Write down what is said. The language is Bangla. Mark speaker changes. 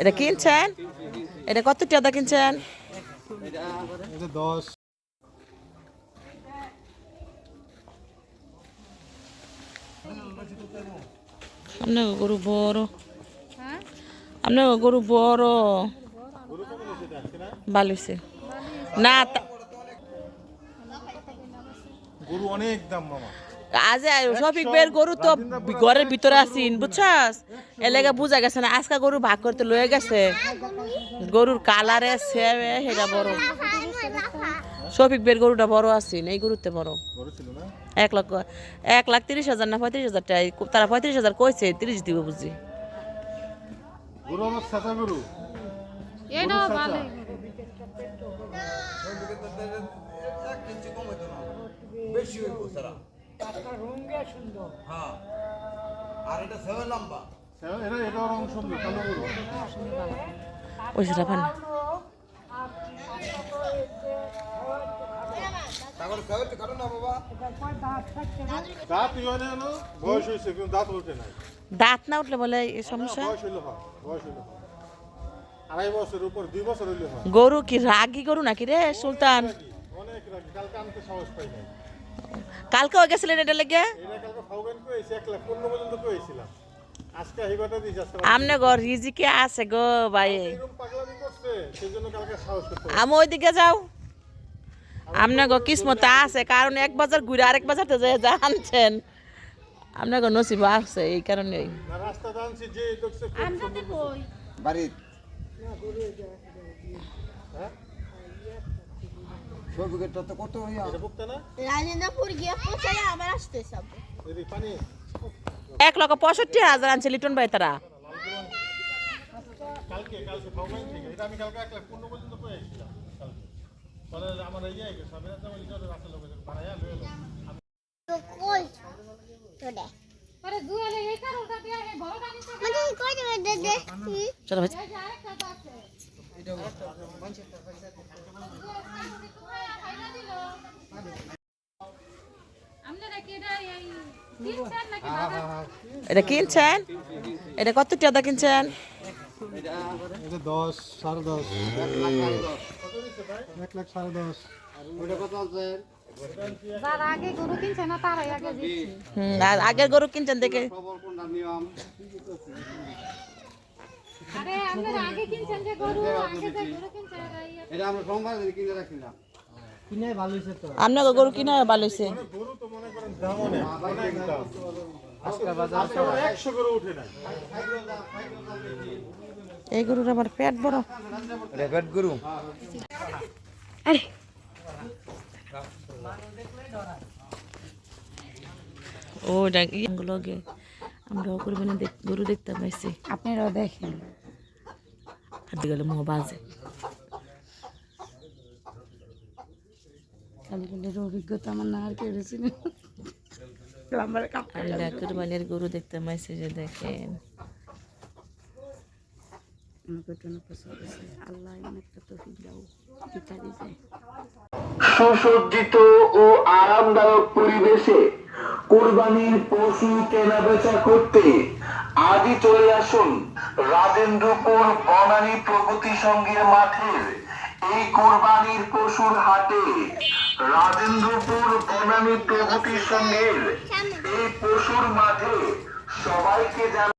Speaker 1: এটা কিনছেন? এটা কত টাকা কিনছেন?
Speaker 2: এটা 10।
Speaker 1: আপনার গরু বড়, আপনার গরু বড় বালুছে না
Speaker 2: গরু অনেক দাম মামা।
Speaker 1: আজ শফিক বের গরু তো ঘরের ভিতরে আছিন বুঝছস, এলাকা বুঝা গেছে না। আজকা গরু ভাগ করতে লয়ে গেছে, গরুর কালারে সেবে সেটা বড়। শফিক বের গরুটা বড় আছিন, এই গরুতে বড়।
Speaker 2: গরু ছিল না
Speaker 1: 1,30,000 না 35,000 টাকা, তারা 35,000 কইছে, 30 দিব বুঝি।
Speaker 2: গরু আমার সাদা গরু।
Speaker 3: এটা ভালো
Speaker 4: বেশি হইব সারা টাকা রঙে সুন্দর হ্যাঁ আর এটা সেভেন লম্বা
Speaker 2: এটা রং সুন্দর কালো গরু।
Speaker 1: ওই সেটা পান
Speaker 4: তারপরে সেভেন কাটো না বাবা
Speaker 2: দাঁত ইয়ে না বয়স হয়েছে কিন্তু দাঁত ওঠে নাই।
Speaker 1: দাঁত না উঠলে বলে এই সমস্যা।
Speaker 2: বয়স হইলো বয়স হইলো 2.5 বছর উপর 2 বছর হইলো।
Speaker 1: গরু কি রাগী গরু নাকি রে সুলতান?
Speaker 2: অনেক রাগ, কালকে আনতে সাহস পাই নাই।
Speaker 1: কালকেও গেছিলেন এটা লেগে?
Speaker 2: এটা কালকে ফাউগান কইছে 1,15,000 পর্যন্ত কইছিলাম। আজকে হিবাটা দিছ আজকে
Speaker 1: আমনে ঘর রিজিকে আছে গো ভাই।
Speaker 2: এরকম পাগলামি করছে সেজন্য কালকে সাহস করতে।
Speaker 1: আমি ওইদিকে যাও, আমনে গো কিসমত আছে, কারণ এক বাজার ঘুরে আরেক বাজার তো যায় জানছেন, আমনে গো নসিব আছে এই কারণে।
Speaker 2: না রাস্তা জানছি যে দেখছে খুব সুন্দর কই
Speaker 4: বাড়ি হ্যাঁ সবুকেরটা তো কত হইয়া
Speaker 2: এটা বুকতা না
Speaker 5: রাজেন্দ্রপুর গিয়ে পৌঁছালে আবার আসতে সব
Speaker 2: এই পানি
Speaker 1: 1,65,000 আনছে লিটন ভাই তারা।
Speaker 2: কালকে ফাউগান থেকে এটা আমি কালকে 1,15,000 পর্যন্ত কইছিলাম কালকে। তাহলে আমার এই জায়গা সবে তো ওই জন্য রাস্তা লোক বানায়া লইলো।
Speaker 5: তো কই তোরে
Speaker 3: আরে দুয়ালে এই কারণটা দিয়ে এই বড়টা নিতে
Speaker 5: মানে কই দেবে দে দে
Speaker 1: চলো ভাই
Speaker 3: এই যে আরেকটা আছে এটা মানুষের পয়সা আপনারা কি এটা এই কিনছেন নাকি বাবা?
Speaker 1: এটা কিনছেন? এটা কত টাকা কিনছেন?
Speaker 2: এটা 10 10.5 1,10,10
Speaker 4: ওটা কত আছে
Speaker 3: যারা আগে গরু কিনছে না তারাই আগে দিচ্ছে।
Speaker 1: আর আগের গরু কিনছেন দেখে
Speaker 4: খবর কোনটা নিয়ম
Speaker 3: আরে আপনারা আগে কিনছেন যে গরু আগে যে গরু কিনছে
Speaker 4: এটা আমরা সোমবার দিন কিনে রাখছিলাম
Speaker 1: আপনার গরু কিনা ভালো হয়েছে।
Speaker 2: গরু তো মনে করেন দাম অনেক দাম। আজকে বাজার 100 গরু উঠে নাই।
Speaker 1: এই গরুর আমার পেট বড়।
Speaker 4: রেকর্ড গরু
Speaker 1: ও ডাঙ্গুলোকে আমরাও কুরবানি গরু দেখতে পাইছি।
Speaker 3: আপনারাও দেখেন
Speaker 1: হাতে গেলে মোহ বাজে।
Speaker 3: কালকের অভিজ্ঞতা আমার না আর কেউ ছিল
Speaker 1: আল্লাহ কুরবানির গরু দেখতে পাইছি যে দেখেন।
Speaker 3: আল্লাহ অনেকটা তৌফিক দাও পিতারি যায়।
Speaker 6: সুসজ্জিত ও আরামদায়ক পরিবেশে কুরবানির পশু কেনাবেচা করতে আজই চলে আসুন রাজেন্দ্রপুর বনানী প্রগতি সংঘের মাঠের এই কুরবানির পশুর হাটে। রাজেন্দ্রপুর বনানী প্রগতি সংঘের এই পশুর মাঠে সবাইকে